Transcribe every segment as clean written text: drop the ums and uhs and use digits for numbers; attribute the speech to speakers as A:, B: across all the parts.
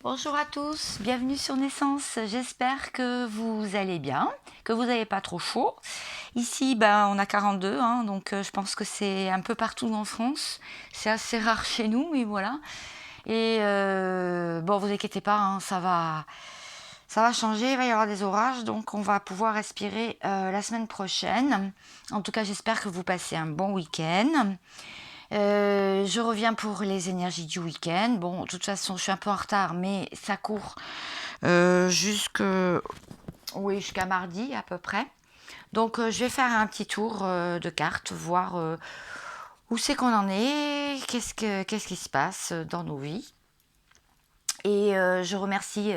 A: Bonjour à tous, bienvenue sur Naissance. J'espère que vous allez bien, que vous n'avez pas trop chaud. Ici, on a 42, donc je pense que c'est un peu partout en France. C'est assez rare chez nous, mais voilà. Et bon, vous inquiétez pas, ça va changer, il va y avoir des orages, donc on va pouvoir respirer la semaine prochaine. En tout cas, j'espère que vous passez un bon week-end. Je reviens pour les énergies du week-end. Bon, de toute façon, je suis un peu en retard, mais ça court jusqu'à mardi à peu près. Donc, je vais faire un petit tour de cartes, voir où c'est qu'on en est, qu'est-ce qui se passe dans nos vies. Et je remercie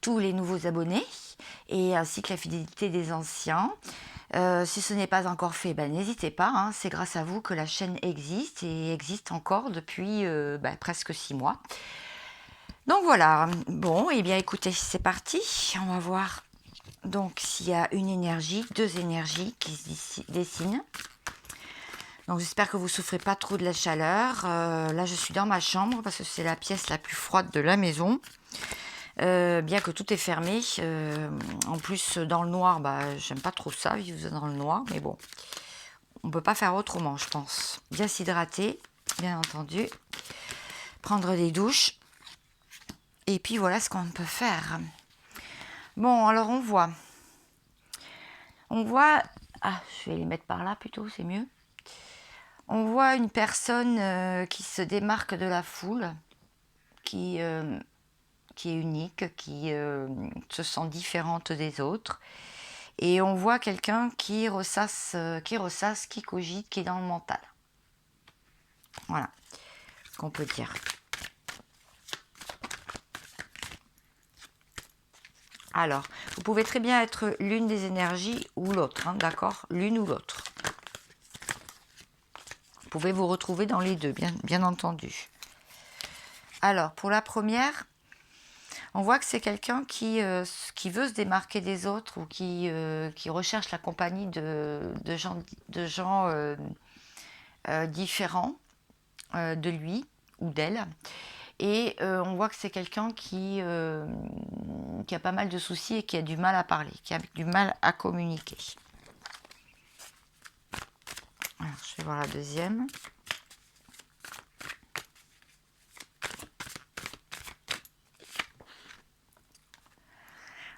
A: tous les nouveaux abonnés et ainsi que la fidélité des anciens. Si ce n'est pas encore fait, n'hésitez pas, c'est grâce à vous que la chaîne existe et existe encore depuis presque 6 mois. Donc voilà, bon, et bien écoutez, c'est parti, on va voir donc s'il y a une énergie, deux énergies qui se dessinent. Donc j'espère que vous ne souffrez pas trop de la chaleur. Là je suis dans ma chambre parce que c'est la pièce la plus froide de la maison. Bien que tout est fermé. En plus dans le noir, j'aime pas trop ça, vivre dans le noir, mais bon. On ne peut pas faire autrement, je pense. Bien s'hydrater, bien entendu. Prendre des douches. Et puis voilà ce qu'on peut faire. Bon, alors on voit. Ah, je vais les mettre par là plutôt, c'est mieux. On voit une personne qui se démarque de la foule, qui est unique, qui se sent différente des autres. Et on voit quelqu'un qui ressasse, qui cogite, qui est dans le mental. Voilà ce qu'on peut dire. Alors, vous pouvez très bien être l'une des énergies ou l'autre, d'accord? L'une ou l'autre. Vous pouvez vous retrouver dans les deux, bien entendu. Alors, pour la première, on voit que c'est quelqu'un qui veut se démarquer des autres ou qui recherche la compagnie de gens différents de lui ou d'elle. Et on voit que c'est quelqu'un qui a pas mal de soucis et qui a du mal à parler, qui a du mal à communiquer. Alors, je vais voir la deuxième.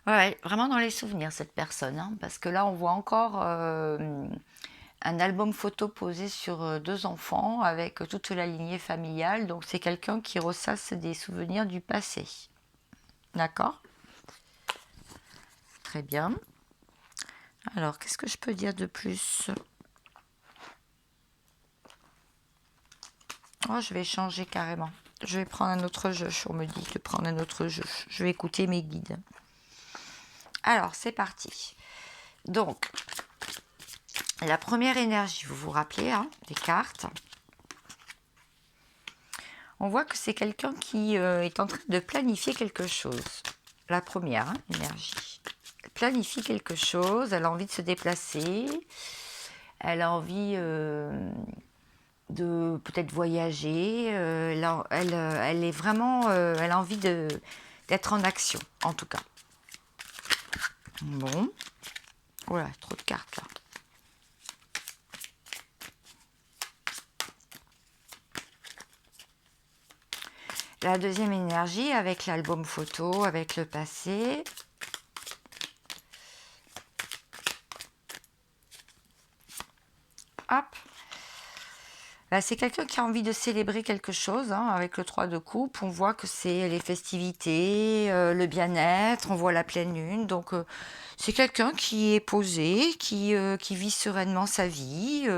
A: Ouais, vraiment dans les souvenirs, cette personne, parce que là, on voit encore un album photo posé sur deux enfants avec toute la lignée familiale. Donc, c'est quelqu'un qui ressasse des souvenirs du passé. D'accord? Très bien. Alors, qu'est-ce que je peux dire de plus? Oh, je vais changer carrément. Je vais prendre un autre jeu. On me dit de prendre un autre jeu. Je vais écouter mes guides. Alors, c'est parti. Donc, la première énergie, vous vous rappelez, des cartes. On voit que c'est quelqu'un qui est en train de planifier quelque chose. La première énergie. Elle planifie quelque chose, elle a envie de se déplacer, elle a envie de peut-être voyager, elle est vraiment, elle a envie d'être en action, en tout cas. Bon. Voilà, trop de cartes là. La deuxième énergie avec l'album photo, avec le passé. Hop. Là, c'est quelqu'un qui a envie de célébrer quelque chose avec le 3 de coupe. On voit que c'est les festivités, le bien-être, on voit la pleine lune. Donc, c'est quelqu'un qui est posé, qui vit sereinement sa vie,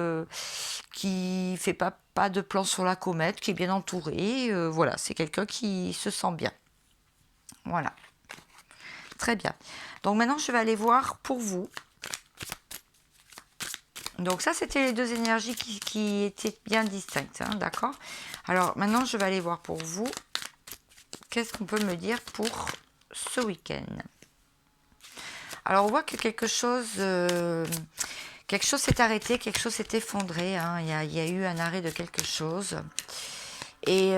A: qui fait pas de plan sur la comète, qui est bien entouré. Voilà, c'est quelqu'un qui se sent bien. Voilà. Très bien. Donc maintenant, je vais aller voir pour vous. Donc ça, c'était les deux énergies qui étaient bien distinctes, d'accord? Alors maintenant, je vais aller voir pour vous. Qu'est-ce qu'on peut me dire pour ce week-end? Alors on voit que quelque chose s'est arrêté, quelque chose s'est effondré. Il y a eu un arrêt de quelque chose. Et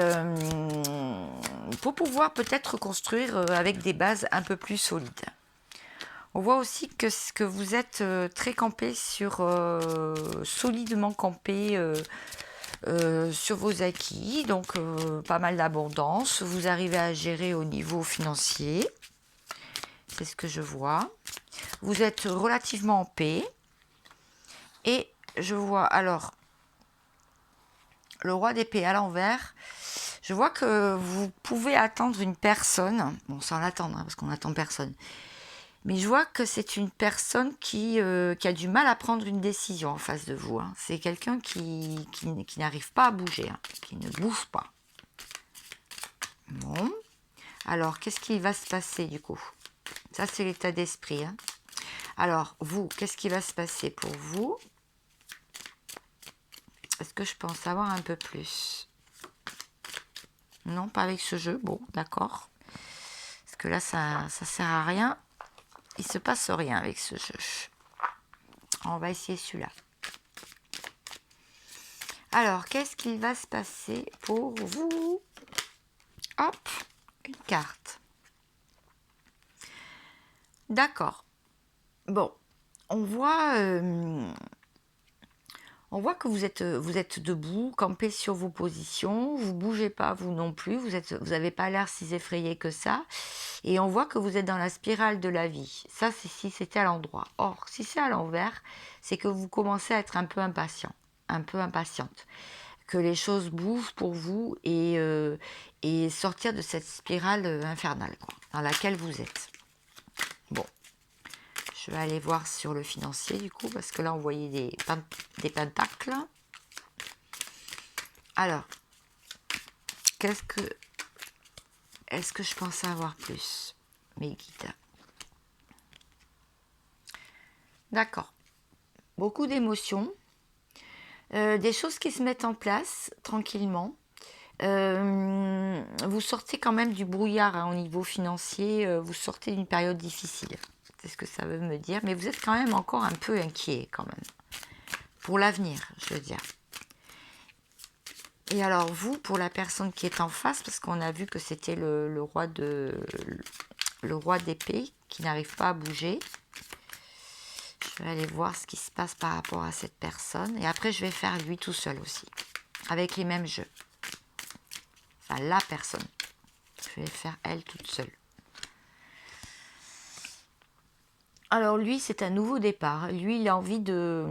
A: pour pouvoir peut-être construire avec des bases un peu plus solides. On voit aussi que vous êtes très campé sur, solidement campé sur vos acquis, donc pas mal d'abondance. Vous arrivez à gérer au niveau financier, c'est ce que je vois. Vous êtes relativement en paix. Et je vois alors le roi d'épée à l'envers. Je vois que vous pouvez attendre une personne, bon sans l'attendre parce qu'on n'attend personne, mais je vois que c'est une personne qui a du mal à prendre une décision en face de vous. Hein. C'est quelqu'un qui n'arrive pas à bouger, hein, qui ne bouge pas. Bon, alors qu'est-ce qui va se passer du coup? Ça c'est l'état d'esprit. Hein. Alors vous, qu'est-ce qui va se passer pour vous? Est-ce que je peux en savoir un peu plus? Non, pas avec ce jeu. Bon, d'accord. Parce que là, ça sert à rien. Il se passe rien avec ce jeu. On va essayer celui-là. Alors, qu'est-ce qui va se passer pour vous? Hop, une carte. D'accord. Bon, on voit que vous êtes debout, campé sur vos positions, vous bougez pas, vous non plus, vous n'avez pas l'air si effrayé que ça, et on voit que vous êtes dans la spirale de la vie. Ça, c'est si c'était à l'endroit. Or, si c'est à l'envers, c'est que vous commencez à être un peu impatient, un peu impatiente, que les choses bougent pour vous et sortir de cette spirale infernale, quoi, dans laquelle vous êtes. Bon. Je vais aller voir sur le financier du coup, parce que là on voyait des pentacles. Alors, est-ce que je pense avoir plus? Mes guides. D'accord. Beaucoup d'émotions. Des choses qui se mettent en place tranquillement. Vous sortez quand même du brouillard hein, au niveau financier. Vous sortez d'une période difficile. C'est ce que ça veut me dire. Mais vous êtes quand même encore un peu inquiet quand même. Pour l'avenir, je veux dire. Et alors vous, pour la personne qui est en face, parce qu'on a vu que c'était le roi d'épée qui n'arrive pas à bouger. Je vais aller voir ce qui se passe par rapport à cette personne. Et après, je vais faire lui tout seul aussi. Avec les mêmes jeux. Enfin, la personne. Je vais faire elle toute seule. Alors lui, c'est un nouveau départ. Lui, il a envie de...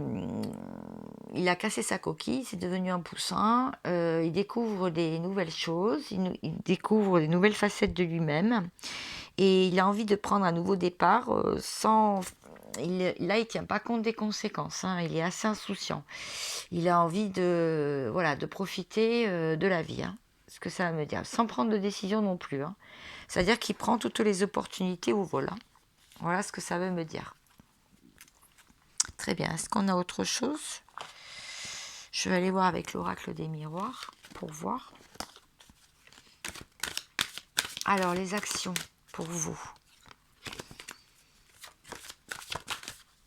A: Il a cassé sa coquille, c'est devenu un poussin. Il découvre des nouvelles choses, il découvre des nouvelles facettes de lui-même. Et il a envie de prendre un nouveau départ sans... Là, il ne tient pas compte des conséquences. Hein. Il est assez insouciant. Il a envie de, voilà, de profiter de la vie. Hein. Ce que ça va me dire. Sans prendre de décision non plus. Hein. C'est-à-dire qu'il prend toutes les opportunités au vol. Hein. Voilà ce que ça veut me dire. Très bien. Est-ce qu'on a autre chose? Je vais aller voir avec l'oracle des miroirs pour voir. Alors, les actions pour vous.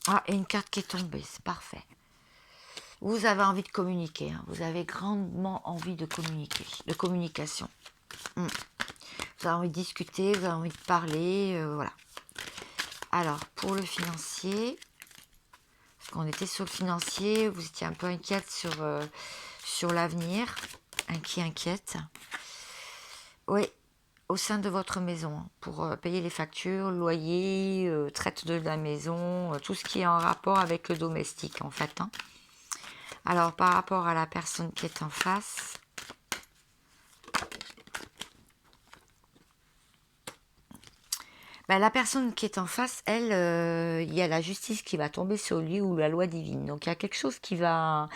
A: Ah, et une carte qui est tombée. C'est parfait. Vous avez envie de communiquer. Hein. Vous avez grandement envie de communiquer. De communication. Vous avez envie de discuter. Vous avez envie de parler. Voilà. Alors, pour le financier, parce qu'on était sur le financier, vous étiez un peu inquiète sur l'avenir, inquiète. Oui, au sein de votre maison, hein, pour payer les factures, le loyer, traite de la maison, tout ce qui est en rapport avec le domestique, en fait. Hein. Alors, par rapport à la personne qui est en face, ben, la personne qui est en face, elle, il y a la justice qui va tomber sur lui ou la loi divine. Donc il y a quelque chose qui va...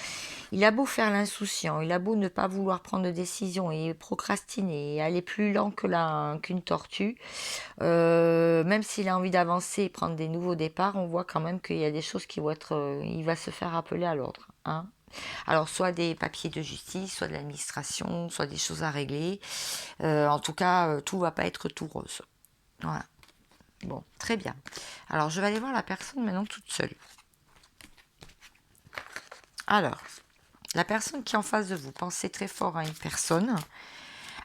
A: Il a beau faire l'insouciant, il a beau ne pas vouloir prendre de décision et procrastiner et aller plus lent qu'une tortue, même s'il a envie d'avancer et prendre des nouveaux départs, on voit quand même qu'il y a des choses qui vont être... il va se faire appeler à l'ordre. Hein. Alors soit des papiers de justice, soit de l'administration, soit des choses à régler. En tout cas, tout va pas être tout rose. Voilà. Bon, très bien. Alors, je vais aller voir la personne maintenant toute seule. Alors, la personne qui est en face de vous, pensez très fort à une personne.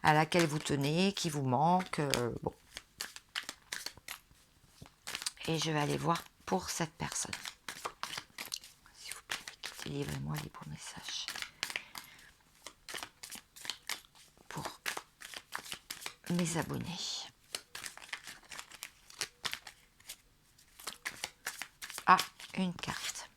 A: à laquelle vous tenez, qui vous manque. Bon. Et je vais aller voir pour cette personne. S'il vous plaît, livrez-moi les bons messages. Pour mes abonnés. Ah, une carte.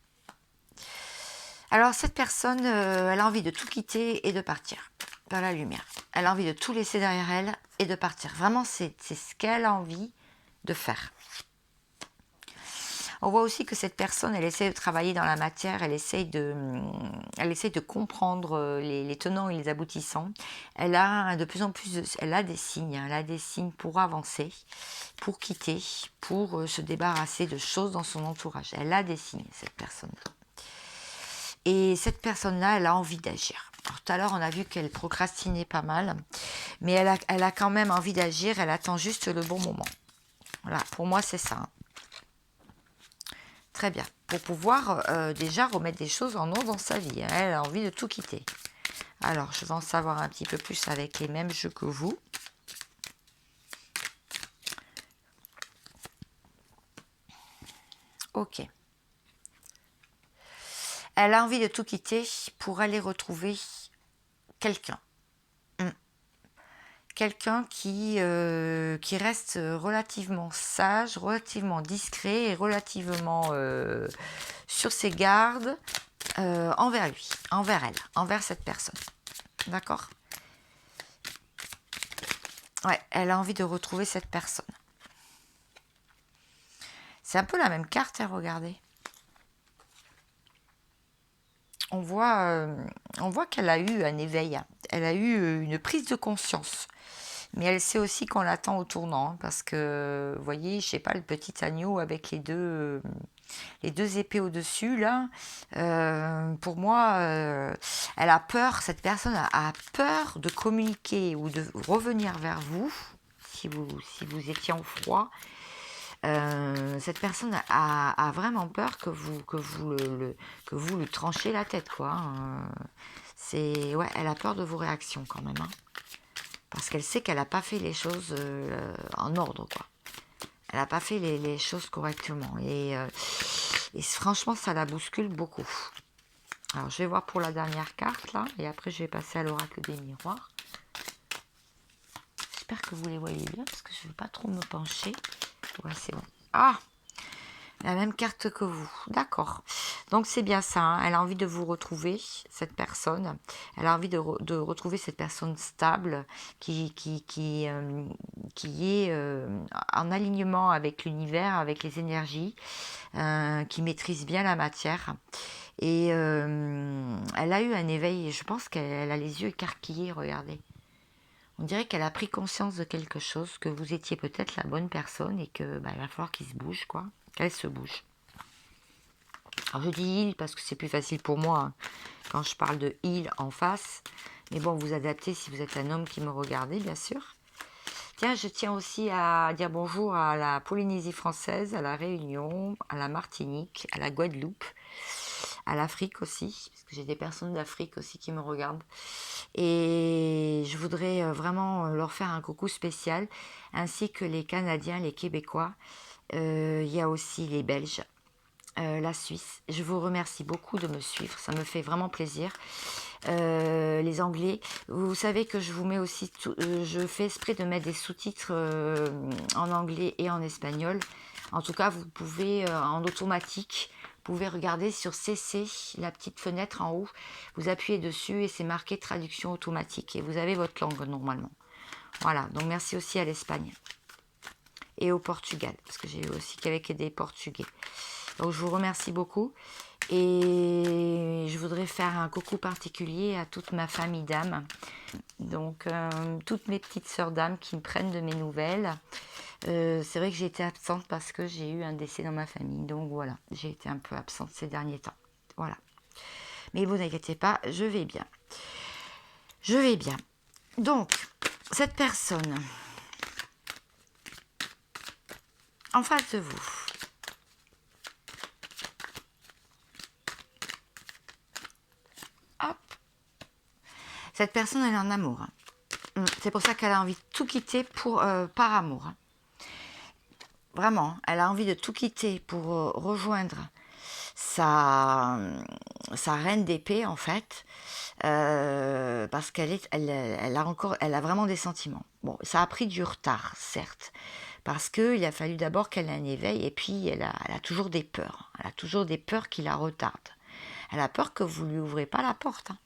A: Alors cette personne, elle a envie de tout quitter et de partir vers la lumière. Elle a envie de tout laisser derrière elle et de partir. Vraiment, c'est ce qu'elle a envie de faire. On voit aussi que cette personne, elle essaie de travailler dans la matière, elle essaie de comprendre les tenants et les aboutissants. Elle a de plus en plus, elle a des signes pour avancer, pour quitter, pour se débarrasser de choses dans son entourage. Elle a des signes, cette personne. Et cette personne-là, elle a envie d'agir. Alors, tout à l'heure, on a vu qu'elle procrastinait pas mal, mais elle a quand même envie d'agir, elle attend juste le bon moment. Voilà, pour moi, c'est ça. Très bien. Pour pouvoir déjà remettre des choses en ordre dans sa vie. Hein. Elle a envie de tout quitter. Alors, je vais en savoir un petit peu plus avec les mêmes jeux que vous. Ok. Elle a envie de tout quitter pour aller retrouver quelqu'un. Quelqu'un qui reste relativement sage, relativement discret et relativement sur ses gardes envers lui, envers elle, envers cette personne. D'accord ? Ouais, elle a envie de retrouver cette personne. C'est un peu la même carte, hein, regardez. On voit qu'elle a eu un éveil, elle a eu une prise de conscience. Mais elle sait aussi qu'on l'attend au tournant, hein, parce que, vous voyez, je sais pas, le petit agneau avec les deux épées au-dessus, là, pour moi, elle a peur, cette personne a peur de communiquer ou de revenir vers vous, si vous étiez en froid. Cette personne a vraiment peur que vous lui tranchez la tête, quoi. Hein. Ouais, elle a peur de vos réactions quand même, hein. Parce qu'elle sait qu'elle n'a pas fait les choses en ordre, quoi. Elle n'a pas fait les choses correctement. Et franchement, ça la bouscule beaucoup. Alors, je vais voir pour la dernière carte, là. Et après, je vais passer à l'oracle des miroirs. J'espère que vous les voyez bien, parce que je ne vais pas trop me pencher. Ouais, c'est bon. Ah! La même carte que vous. D'accord. Donc c'est bien ça. Hein. Elle a envie de vous retrouver, cette personne. Elle a envie de retrouver cette personne stable qui est en alignement avec l'univers, avec les énergies, qui maîtrise bien la matière. Et elle a eu un éveil. Je pense qu'elle a les yeux écarquillés, regardez. On dirait qu'elle a pris conscience de quelque chose, que vous étiez peut-être la bonne personne et que il va falloir qu'il se bouge, quoi. Qu'elle se bouge. Alors je dis il parce que c'est plus facile pour moi hein, quand je parle de il en face. Mais bon, vous adaptez si vous êtes un homme qui me regardez, bien sûr. Tiens, je tiens aussi à dire bonjour à la Polynésie française, à la Réunion, à la Martinique, à la Guadeloupe, à l'Afrique aussi, parce que j'ai des personnes d'Afrique aussi qui me regardent. Et je voudrais vraiment leur faire un coucou spécial, ainsi que les Canadiens, les Québécois. Il y a aussi les Belges. La Suisse. Je vous remercie beaucoup de me suivre, ça me fait vraiment plaisir. Les Anglais, vous savez que je vous mets aussi, je fais exprès de mettre des sous-titres en anglais et en espagnol. En tout cas, vous pouvez en automatique, vous pouvez regarder sur CC, la petite fenêtre en haut, vous appuyez dessus et c'est marqué traduction automatique et vous avez votre langue normalement. Voilà, donc merci aussi à l'Espagne et au Portugal, parce que j'ai eu aussi qu'avec des Portugais. Donc je vous remercie beaucoup et je voudrais faire un coucou particulier à toute ma famille d'âmes. Donc toutes mes petites sœurs d'âmes qui me prennent de mes nouvelles. C'est vrai que j'ai été absente parce que j'ai eu un décès dans ma famille. Donc voilà, j'ai été un peu absente ces derniers temps. Voilà. Mais vous inquiétez pas, je vais bien. Je vais bien. Donc, cette personne en face de vous. Hop. Cette personne, elle est en amour. C'est pour ça qu'elle a envie de tout quitter pour, par amour. Vraiment, elle a envie de tout quitter pour rejoindre sa, sa reine d'épée, en fait. Parce elle a vraiment des sentiments. Bon, ça a pris du retard, certes, parce qu'il a fallu d'abord qu'elle ait un éveil, et puis elle a toujours des peurs. Elle a toujours des peurs qui la retardent. Elle a peur que vous lui ouvrez pas la porte. Hein.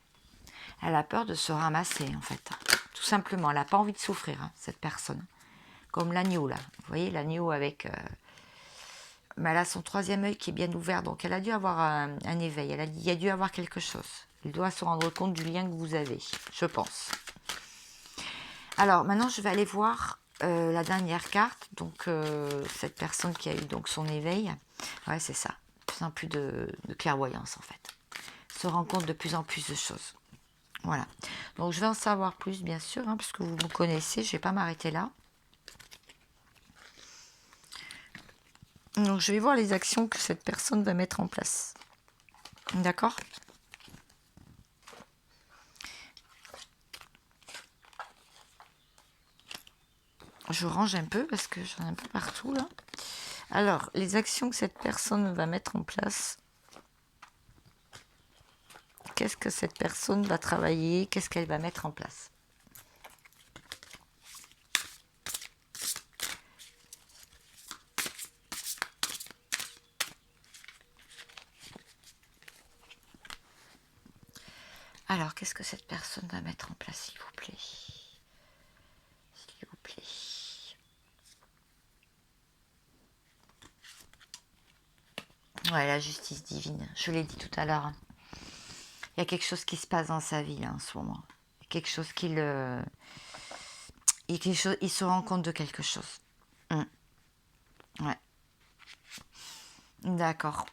A: Elle a peur de se ramasser, en fait. Tout simplement, elle n'a pas envie de souffrir, hein, cette personne. Comme l'agneau, là. Vous voyez, l'agneau avec... Mais elle a son troisième œil qui est bien ouvert, donc elle a dû avoir un éveil. Elle a dit, il y a dû avoir quelque chose. Elle doit se rendre compte du lien que vous avez, je pense. Alors, maintenant, je vais aller voir la dernière carte. Donc, cette personne qui a eu donc son éveil. Ouais, c'est ça. De plus en plus de clairvoyance, en fait. Se rend compte de plus en plus de choses. Voilà. Donc, je vais en savoir plus, bien sûr, hein, parce que vous me connaissez. Je ne vais pas m'arrêter là. Donc, je vais voir les actions que cette personne va mettre en place. D'accord ? Je range un peu parce que j'en ai un peu partout là. Alors, les actions que cette personne va mettre en place. Qu'est-ce que cette personne va travailler? Qu'est-ce qu'elle va mettre en place? Alors, qu'est-ce que cette personne va mettre en place, s'il vous plaît? S'il vous plaît. Ouais, la justice divine. Je l'ai dit tout à l'heure. Hein. Il y a quelque chose qui se passe dans sa vie là, en ce moment. Il y a quelque chose qui le... Il se rend compte de quelque chose. Ouais. D'accord.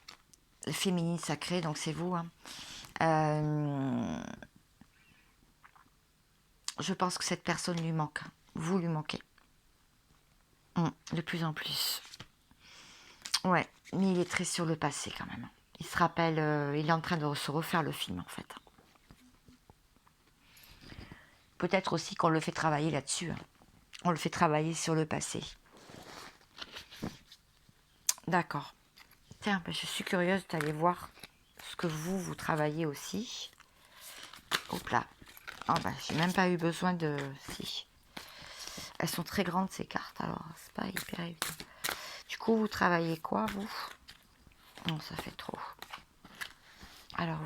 A: Le féminin sacré, donc c'est vous. Hein. Je pense que cette personne lui manque. Vous lui manquez. De plus en plus. Ouais, mais il est très sur le passé quand même. Il se rappelle, il est en train de se refaire le film en fait. Peut-être aussi qu'on le fait travailler là-dessus. Hein. On le fait travailler sur le passé. D'accord. Tiens, ben, je suis curieuse d'aller voir ce que vous travaillez aussi. Hop là. Ah ben, j'ai même pas eu besoin de... Si. Elles sont très grandes ces cartes, alors c'est pas hyper évident. Du coup, vous travaillez quoi, vous? Non, ça fait trop. Alors,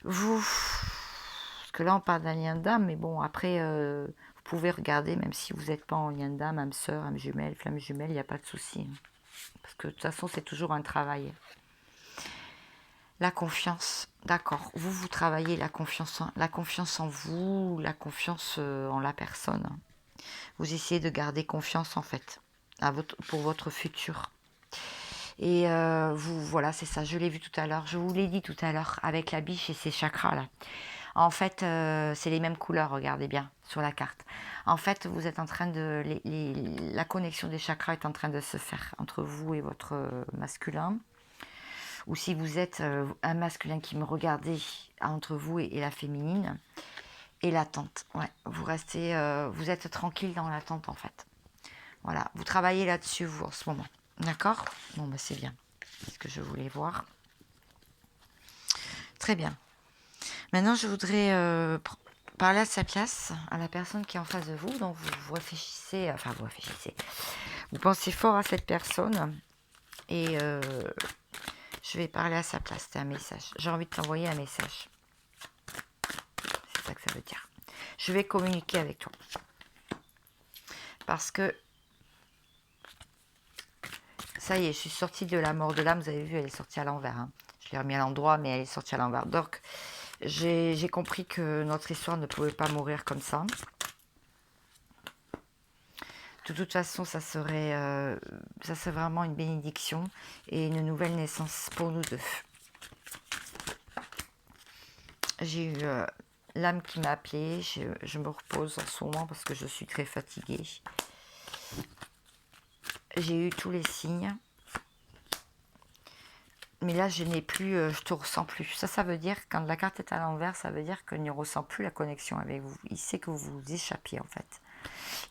A: vous... Parce que là, on parle d'un lien d'âme, mais bon, après, vous pouvez regarder, même si vous n'êtes pas en lien d'âme, âme sœur, âme jumelle, flamme jumelle, il n'y a pas de souci. Parce que de toute façon, c'est toujours un travail. La confiance, d'accord. Vous travaillez la confiance en vous, la confiance en la personne. Vous essayez de garder confiance, en fait, pour votre futur. Et voilà, c'est ça, je l'ai vu tout à l'heure, je vous l'ai dit tout à l'heure, avec la biche et ses chakras, là. En fait, c'est les mêmes couleurs, regardez bien, sur la carte. En fait, vous êtes en train de... la connexion des chakras est en train de se faire entre vous et votre masculin. Ou si vous êtes un masculin qui me regardez entre vous et la féminine. Et l'attente, ouais. Vous êtes tranquille dans l'attente, en fait. Voilà, vous travaillez là-dessus, vous, en ce moment. D'accord? Bon, bah, c'est bien. C'est ce que je voulais voir. Très bien. Maintenant, je voudrais parler à sa place, à la personne qui est en face de vous. Donc, vous réfléchissez, vous pensez fort à cette personne. Et je vais parler à sa place. C'est un message. J'ai envie de t'envoyer un message. C'est ça que ça veut dire. Je vais communiquer avec toi. Parce que ça y est, je suis sortie de la mort de l'âme. Vous avez vu, elle est sortie à l'envers. Hein. Je l'ai remis à l'endroit, mais elle est sortie à l'envers. Donc, j'ai compris que notre histoire ne pouvait pas mourir comme ça. De toute façon, ça serait vraiment une bénédiction et une nouvelle naissance pour nous deux. J'ai eu l'âme qui m'a appelée. Je me repose en ce moment parce que je suis très fatiguée. J'ai eu tous les signes. Mais là, je n'ai plus, je te ressens plus. Ça veut dire, quand la carte est à l'envers, ça veut dire qu'il ne ressent plus la connexion avec vous. Il sait que vous vous échappiez, en fait.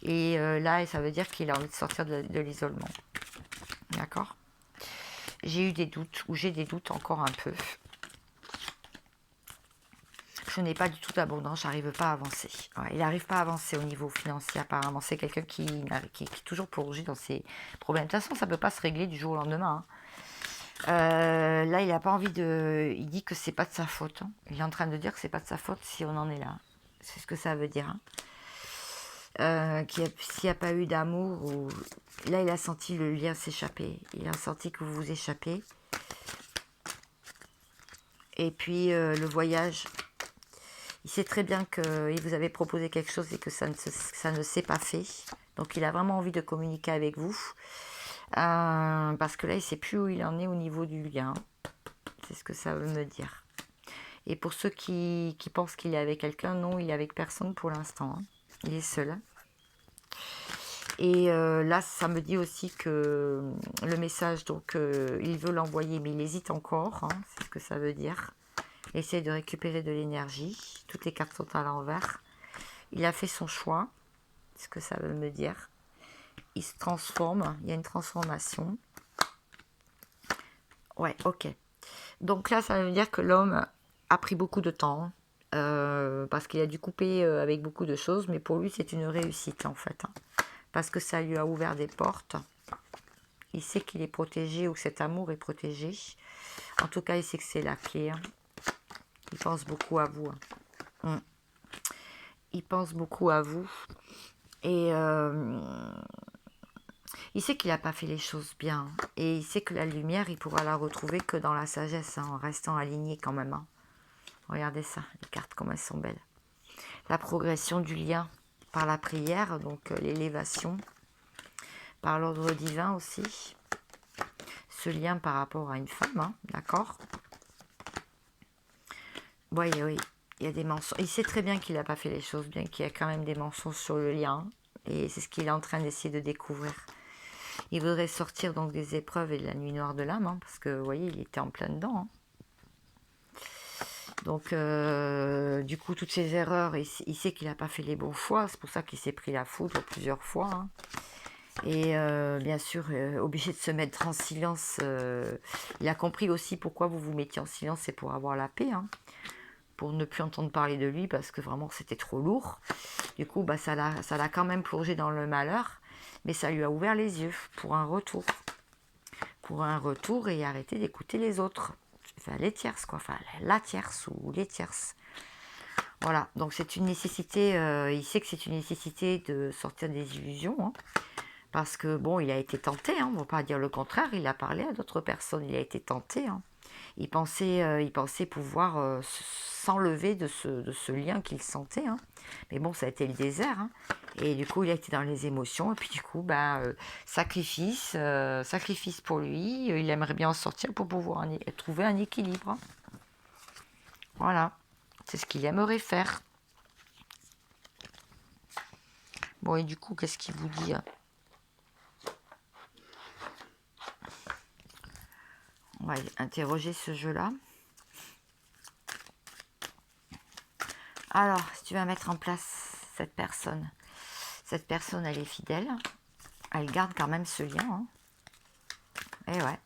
A: Et là, ça veut dire qu'il a envie de sortir de l'isolement. D'accord? J'ai eu des doutes, ou j'ai des doutes encore un peu. Je n'ai pas du tout d'abondance, j'arrive pas à avancer. Ouais, il n'arrive pas à avancer au niveau financier apparemment. C'est quelqu'un qui est toujours plongé dans ses problèmes. De toute façon, ça ne peut pas se régler du jour au lendemain. Là, il n'a pas envie de... Il dit que c'est pas de sa faute. Hein. Il est en train de dire que c'est pas de sa faute si on en est là. C'est ce que ça veut dire. Hein. S'il n'y a pas eu d'amour, ou... là, il a senti le lien s'échapper. Il a senti que vous vous échappez. Et puis, le voyage... Il sait très bien qu'il vous avait proposé quelque chose et que ça ne s'est pas fait. Donc, il a vraiment envie de communiquer avec vous. Parce que là, il ne sait plus où il en est au niveau du lien. C'est ce que ça veut me dire. Et pour ceux qui pensent qu'il est avec quelqu'un, non, il est avec personne pour l'instant. Hein. Il est seul. Et là, ça me dit aussi que le message, donc, il veut l'envoyer, mais il hésite encore. Hein, c'est ce que ça veut dire. Il essaie de récupérer de l'énergie. Toutes les cartes sont à l'envers. Il a fait son choix. C'est ce que ça veut me dire. Il se transforme. Il y a une transformation. Ouais, ok. Donc là, ça veut dire que l'homme a pris beaucoup de temps. Parce qu'il a dû couper avec beaucoup de choses. Mais pour lui, c'est une réussite, en fait. Hein, parce que ça lui a ouvert des portes. Il sait qu'il est protégé ou que cet amour est protégé. En tout cas, il sait que c'est la clé. Hein. Il pense beaucoup à vous. Hein. Il pense beaucoup à vous. Et il sait qu'il n'a pas fait les choses bien. Et il sait que la lumière, il pourra la retrouver que dans la sagesse, hein, en restant aligné quand même. Hein. Regardez ça, les cartes, comme elles sont belles. La progression du lien par la prière, donc l'élévation, par l'ordre divin aussi. Ce lien par rapport à une femme, hein, d'accord? Oui, oui, il y a des mensonges. Il sait très bien qu'il n'a pas fait les choses bien, qu'il y a quand même des mensonges sur le lien. Et c'est ce qu'il est en train d'essayer de découvrir. Il voudrait sortir donc des épreuves et de la nuit noire de l'âme, hein, parce que, vous voyez, il était en plein dedans. Hein. Donc, du coup, toutes ces erreurs, il sait qu'il n'a pas fait les bons choix. C'est pour ça qu'il s'est pris la foudre plusieurs fois. Hein. Et bien sûr, obligé de se mettre en silence. Il a compris aussi pourquoi vous vous mettiez en silence, c'est pour avoir la paix. Hein. Pour ne plus entendre parler de lui parce que vraiment c'était trop lourd. Du coup, bah, ça l'a quand même plongé dans le malheur, mais ça lui a ouvert les yeux pour un retour. Pour un retour et arrêter d'écouter les autres. Enfin, les tierces, quoi. Enfin, la tierce ou les tierces. Voilà, donc c'est une nécessité, il sait que c'est une nécessité de sortir des illusions, hein, parce que, bon, il a été tenté, hein, on ne va pas dire le contraire, il a parlé à d'autres personnes, il a été tenté, hein. Il pensait pouvoir s'enlever de ce lien qu'il sentait. Hein. Mais bon, ça a été le désert. Hein. Et du coup, il a été dans les émotions. Et puis du coup, sacrifice pour lui. Il aimerait bien en sortir pour pouvoir trouver un équilibre. Hein. Voilà. C'est ce qu'il aimerait faire. Bon, et du coup, qu'est-ce qu'il vous dit? Hein? On va interroger ce jeu-là. Alors, si tu vas mettre en place cette personne, elle est fidèle. Elle garde quand même ce lien. Hein. Et ouais.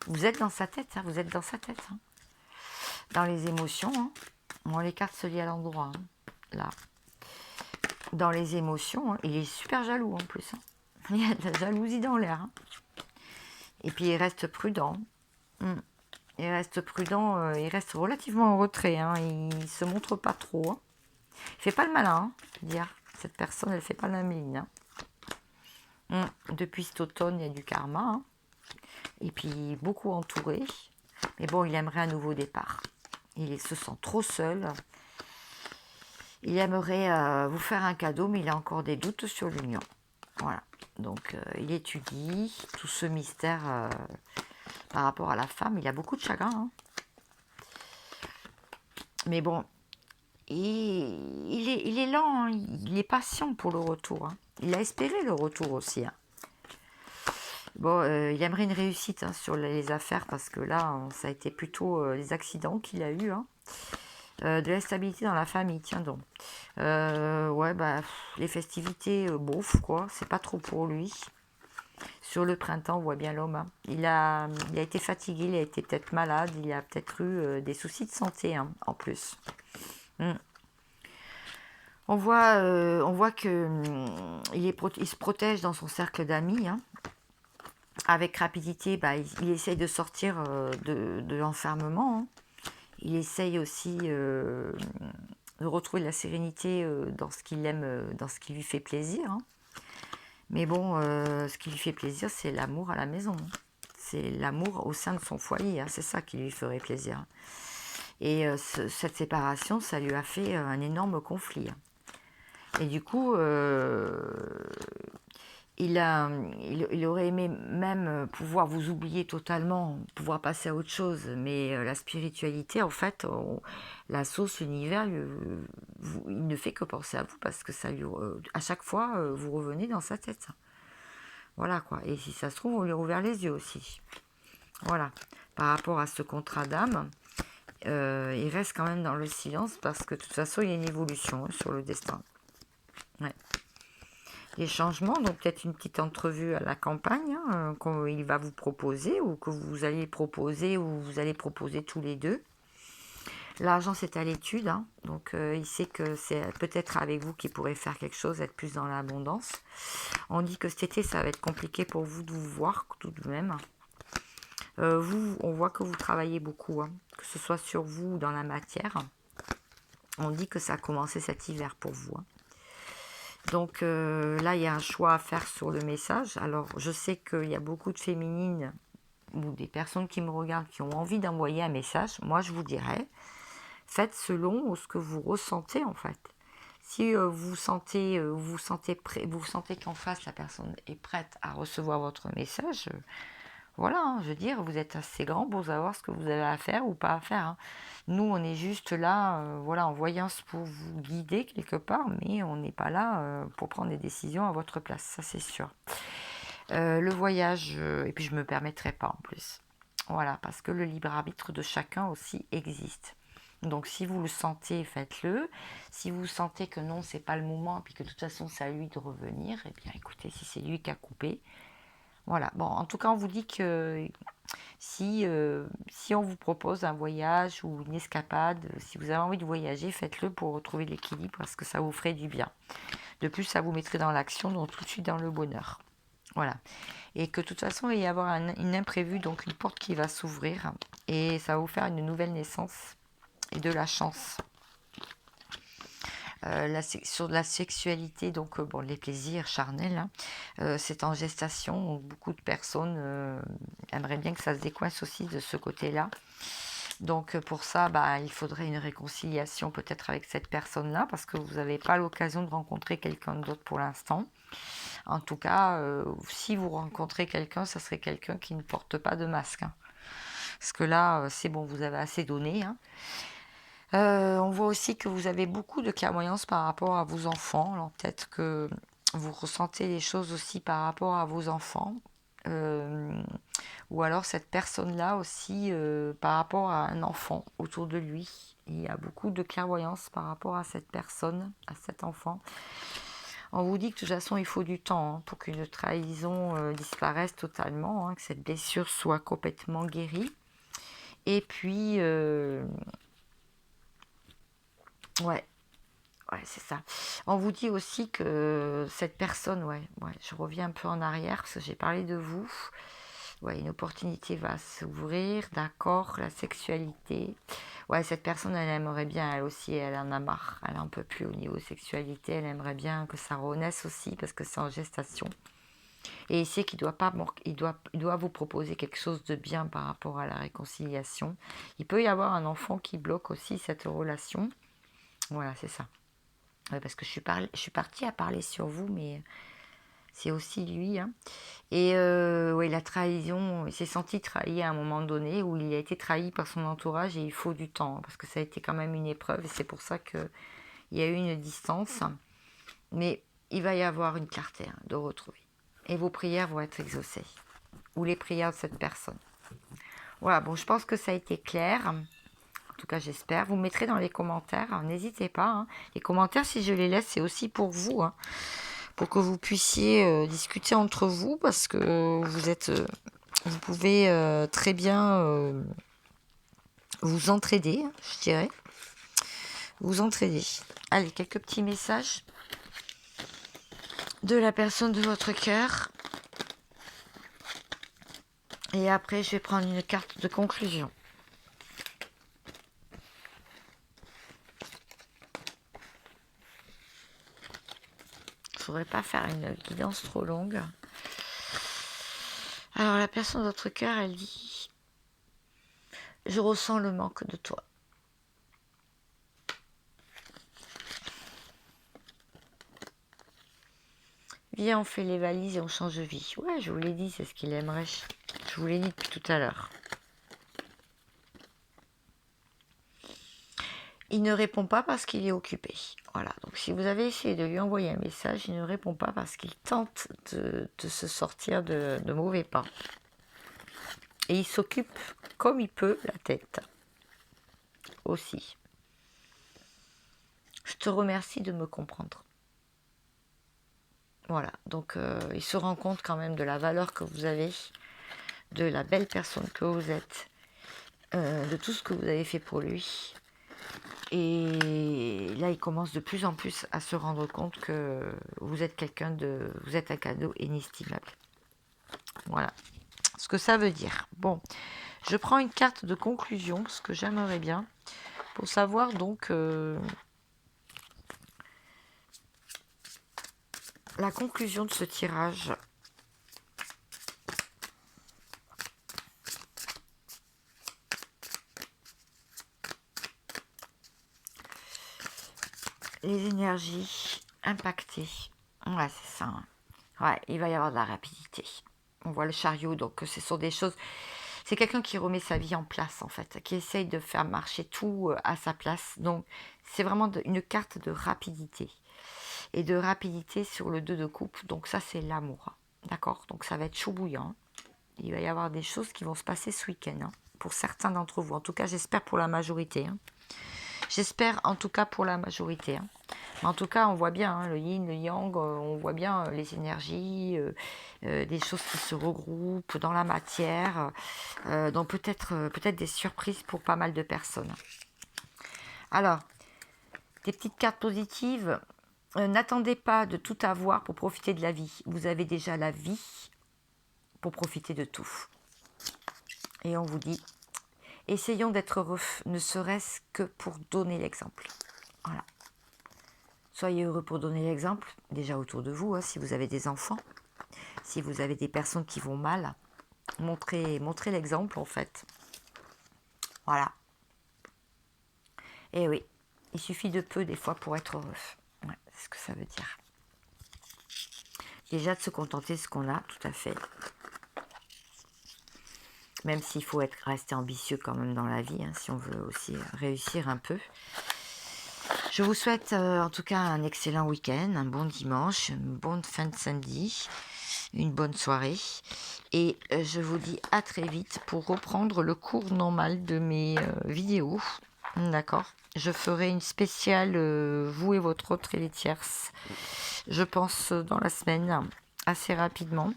A: Vous êtes dans sa tête, hein, vous êtes dans sa tête. Hein. Dans les émotions, hein. Bon, les cartes se lient à l'endroit. Hein. Là. Dans les émotions, hein. Il est super jaloux en plus. Hein. Il y a de la jalousie dans l'air. Hein. Et puis il reste prudent. Il reste prudent, il reste relativement en retrait. Hein. Il ne se montre pas trop. Hein. Il ne fait pas le malin, hein, dire. Cette personne, elle ne fait pas la méline. Hein. Depuis cet automne, il y a du karma. Hein. Et puis beaucoup entouré. Mais bon, il aimerait un nouveau départ. Il se sent trop seul. Il aimerait vous faire un cadeau, mais il a encore des doutes sur l'union. Voilà. Donc, il étudie tout ce mystère par rapport à la femme. Il a beaucoup de chagrin. Hein. Mais bon, il est lent. Hein. Il est patient pour le retour. Hein. Il a espéré le retour aussi. Hein. Bon, il aimerait une réussite hein, sur les affaires parce que là, ça a été plutôt les accidents qu'il a eu. Hein. De la stabilité dans la famille, tiens donc. Ouais, bah, les festivités, bof, quoi. C'est pas trop pour lui. Sur le printemps, on voit bien l'homme. Hein. Il a été fatigué, il a été peut-être malade, il a peut-être eu des soucis de santé hein, en plus. Mm. On voit que il se protège dans son cercle d'amis. Hein. Avec rapidité, bah, il essaye de sortir de l'enfermement. Hein. Il essaye aussi de retrouver de la sérénité dans ce qu'il aime, dans ce qui lui fait plaisir. Hein. Mais bon, ce qui lui fait plaisir, c'est l'amour à la maison. Hein. C'est l'amour au sein de son foyer. Hein. C'est ça qui lui ferait plaisir. Et cette séparation, ça lui a fait un énorme conflit. Hein. Et du coup, il aurait aimé même pouvoir vous oublier totalement, pouvoir passer à autre chose. Mais la spiritualité, en fait, la sauce, l'univers, il ne fait que penser à vous parce que ça lui, à chaque fois, vous revenez dans sa tête. Voilà quoi. Et si ça se trouve, on lui a ouvert les yeux aussi. Voilà. Par rapport à ce contrat d'âme, il reste quand même dans le silence parce que de toute façon, il y a une évolution hein, sur le destin. Ouais. Les changements, donc peut-être une petite entrevue à la campagne hein, qu'il va vous proposer ou que vous allez proposer ou vous allez proposer tous les deux. L'argent c'est à l'étude, hein, donc il sait que c'est peut-être avec vous qu'il pourrait faire quelque chose, être plus dans l'abondance. On dit que cet été ça va être compliqué pour vous de vous voir tout de même. Vous, on voit que vous travaillez beaucoup, hein, que ce soit sur vous ou dans la matière. On dit que ça a commencé cet hiver pour vous. Hein. Donc là, il y a un choix à faire sur le message. Alors, je sais qu'il y a beaucoup de féminines ou des personnes qui me regardent qui ont envie d'envoyer un message. Moi, je vous dirais, faites selon ce que vous ressentez en fait. Si vous sentez qu'en face, la personne est prête à recevoir votre message, voilà, hein, je veux dire, vous êtes assez grand pour savoir ce que vous avez à faire ou pas à faire. Hein. Nous, on est juste là, voilà, en voyance pour vous guider quelque part, mais on n'est pas là pour prendre des décisions à votre place, ça c'est sûr. Le voyage, et puis je ne me permettrai pas en plus. Voilà, parce que le libre arbitre de chacun aussi existe. Donc si vous le sentez, faites-le. Si vous sentez que non, c'est pas le moment, et puis que de toute façon c'est à lui de revenir, eh bien écoutez, si c'est lui qui a coupé, voilà. Bon, en tout cas, on vous dit que si on vous propose un voyage ou une escapade, si vous avez envie de voyager, faites-le pour retrouver l'équilibre parce que ça vous ferait du bien. De plus, ça vous mettrait dans l'action, donc tout de suite dans le bonheur. Voilà. Et que de toute façon, il va y avoir une imprévue, donc une porte qui va s'ouvrir et ça va vous faire une nouvelle naissance et de la chance. Sur la sexualité, donc bon, les plaisirs charnels, hein, c'est en gestation. Donc, beaucoup de personnes aimeraient bien que ça se décoince aussi de ce côté-là. Donc pour ça, bah, il faudrait une réconciliation peut-être avec cette personne-là, parce que vous n'avez pas l'occasion de rencontrer quelqu'un d'autre pour l'instant. En tout cas, si vous rencontrez quelqu'un, ça serait quelqu'un qui ne porte pas de masque. Hein. Parce que là, c'est bon, vous avez assez donné. Hein. On voit aussi que vous avez beaucoup de clairvoyance par rapport à vos enfants. Alors peut-être que vous ressentez les choses aussi par rapport à vos enfants. Ou alors cette personne-là aussi par rapport à un enfant autour de lui. Il y a beaucoup de clairvoyance par rapport à cette personne, à cet enfant. On vous dit que de toute façon il faut du temps hein, pour qu'une trahison disparaisse totalement, hein, que cette blessure soit complètement guérie. Et puis... ouais, c'est ça. On vous dit aussi que cette personne, je reviens un peu en arrière parce que j'ai parlé de vous. Ouais, une opportunité va s'ouvrir, d'accord, la sexualité. Ouais, cette personne, elle aimerait bien, elle aussi, elle en a marre. Elle en peut plus au niveau sexualité. Elle aimerait bien que ça renaisse aussi parce que c'est en gestation. Et il sait qu'il doit pas, il doit vous proposer quelque chose de bien par rapport à la réconciliation. Il peut y avoir un enfant qui bloque aussi cette relation. Voilà, c'est ça. Ouais, parce que je suis partie à parler sur vous, mais c'est aussi lui. Hein. Et la trahison, il s'est senti trahi à un moment donné, où il a été trahi par son entourage et il faut du temps, parce que ça a été quand même une épreuve, et c'est pour ça qu'il y a eu une distance. Mais il va y avoir une clarté hein, de retrouver. Et vos prières vont être exaucées. ou les prières de cette personne. Voilà, bon, je pense que ça a été clair. En tout cas, j'espère. Vous me mettrez dans les commentaires. N'hésitez pas. Hein. Les commentaires, si je les laisse, c'est aussi pour vous. Hein, pour que vous puissiez discuter entre vous. Parce que vous pouvez très bien vous entraider, je dirais. Vous entraider. Allez, quelques petits messages de la personne de votre cœur. Et après, je vais prendre une carte de conclusion. Il ne faudrait pas faire une guidance trop longue. Alors, la personne de votre cœur, elle dit « Je ressens le manque de toi. » Viens, on fait les valises et on change de vie. Ouais, je vous l'ai dit, c'est ce qu'il aimerait. Je vous l'ai dit depuis tout à l'heure. Il ne répond pas parce qu'il est occupé. Voilà, donc si vous avez essayé de lui envoyer un message, il ne répond pas parce qu'il tente de se sortir de mauvais pas. Et il s'occupe comme il peut la tête. Aussi. Je te remercie de me comprendre. Voilà, donc il se rend compte quand même de la valeur que vous avez, de la belle personne que vous êtes, de tout ce que vous avez fait pour lui. Et là, il commence de plus en plus à se rendre compte que vous êtes vous êtes un cadeau inestimable. Voilà, ce que ça veut dire. Bon, je prends une carte de conclusion, ce que j'aimerais bien, pour savoir donc la conclusion de ce tirage. Les énergies impactées. Ouais, c'est ça. Hein. Ouais, il va y avoir de la rapidité. On voit le chariot, donc ce sont des choses... C'est quelqu'un qui remet sa vie en place, en fait, qui essaye de faire marcher tout à sa place. Donc, c'est vraiment une carte de rapidité. Et de rapidité sur le 2 de coupe. Donc, ça, c'est l'amour. D'accord? Donc, ça va être chaud bouillant. Il va y avoir des choses qui vont se passer ce week-end. Hein, pour certains d'entre vous. En tout cas, j'espère pour la majorité. Hein. J'espère en tout cas pour la majorité. Hein. En tout cas, on voit bien hein, le yin, le yang, on voit bien les énergies, des choses qui se regroupent dans la matière. Donc peut-être des surprises pour pas mal de personnes. Alors, des petites cartes positives. N'attendez pas de tout avoir pour profiter de la vie. Vous avez déjà la vie pour profiter de tout. Et on vous dit, essayons d'être heureux, ne serait-ce que pour donner l'exemple. Voilà. Soyez heureux pour donner l'exemple, déjà autour de vous, hein, si vous avez des enfants, si vous avez des personnes qui vont mal, montrez l'exemple en fait. Voilà. Et oui, il suffit de peu des fois pour être heureux. Ouais, c'est ce que ça veut dire. Déjà de se contenter de ce qu'on a, tout à fait. Même s'il faut rester ambitieux quand même dans la vie, hein, si on veut aussi réussir un peu. Je vous souhaite en tout cas un excellent week-end, un bon dimanche, une bonne fin de samedi, une bonne soirée. Et je vous dis à très vite pour reprendre le cours normal de mes vidéos. D'accord. Je ferai une spéciale vous et votre autre et les tierces. Je pense dans la semaine, assez rapidement.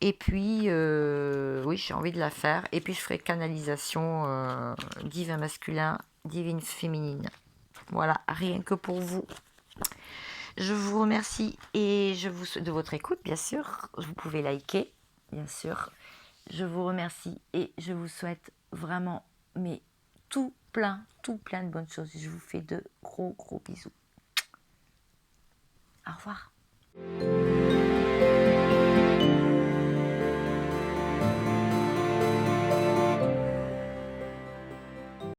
A: Et puis, oui, j'ai envie de la faire. Et puis, je ferai canalisation divin masculin, divine féminine. Voilà, rien que pour vous. Je vous remercie et je vous souhaite de votre écoute, bien sûr. Vous pouvez liker, bien sûr. Je vous remercie et je vous souhaite vraiment, mais tout plein de bonnes choses. Je vous fais de gros bisous. Au revoir.